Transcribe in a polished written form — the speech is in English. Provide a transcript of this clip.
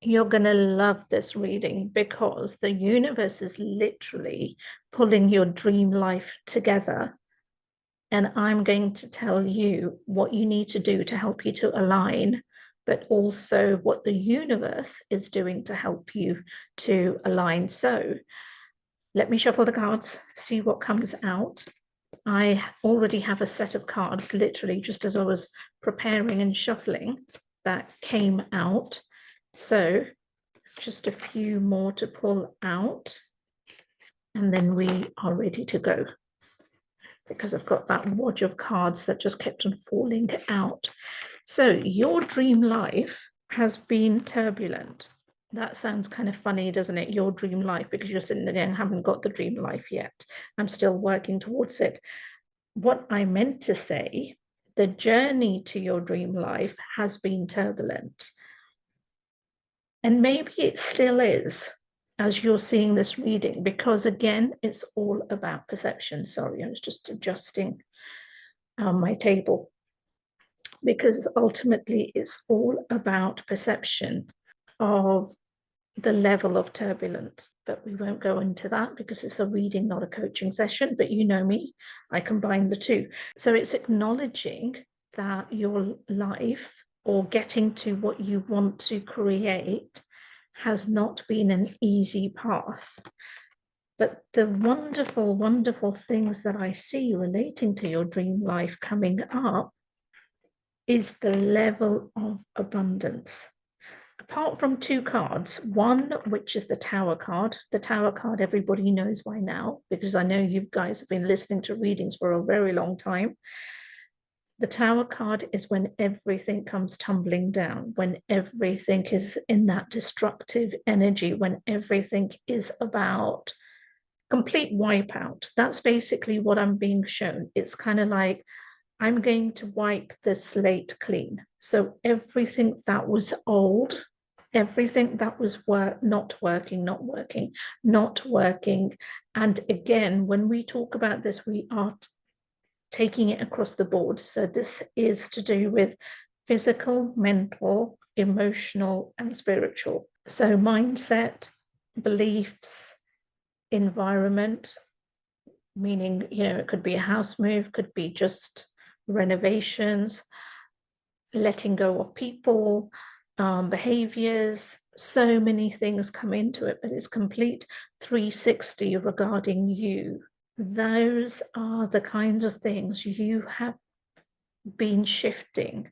You're going to love this reading because the universe is literally pulling your dream life together. And I'm going to tell you what you need to do to help you to align, but also what the universe is doing to help you to align. So let me shuffle the cards, see what comes out. I already have a set of cards, literally, just as I was preparing and shuffling, that came out. So just a few more to pull out, and then we are ready to go. Because I've got that wodge of cards that just kept on falling out. So your dream life has been turbulent. That sounds kind of funny, doesn't it? Your dream life, because you're sitting there and haven't got the dream life yet. I'm still working towards it. What I meant to say, the journey to your dream life has been turbulent. And maybe it still is as you're seeing this reading, because again, it's all about perception. Sorry, I was just adjusting my table, because ultimately it's all about perception of the level of turbulence. But we won't go into that because it's a reading, not a coaching session. But you know me, I combine the two. So it's acknowledging that your life, or getting to what you want to create, has not been an easy path. But the wonderful, wonderful things that I see relating to your dream life coming up is the level of abundance. Apart from two cards, one which is the Tower card. The Tower card everybody knows by now, because I know you guys have been listening to readings for a very long time. The Tower card is when everything comes tumbling down, when everything is in that destructive energy, when everything is about complete wipeout. That's basically what I'm being shown. It's kind of like, I'm going to wipe the slate clean. So everything that was old, everything that was not working, not working, not working. And again, when we talk about this, we are taking it across the board. So this is to do with physical, mental, emotional, and spiritual. So mindset, beliefs, environment, meaning, it could be a house move, could be just renovations, letting go of people, behaviors. So many things come into it, but it's complete 360 regarding you. Those are the kinds of things you have been shifting.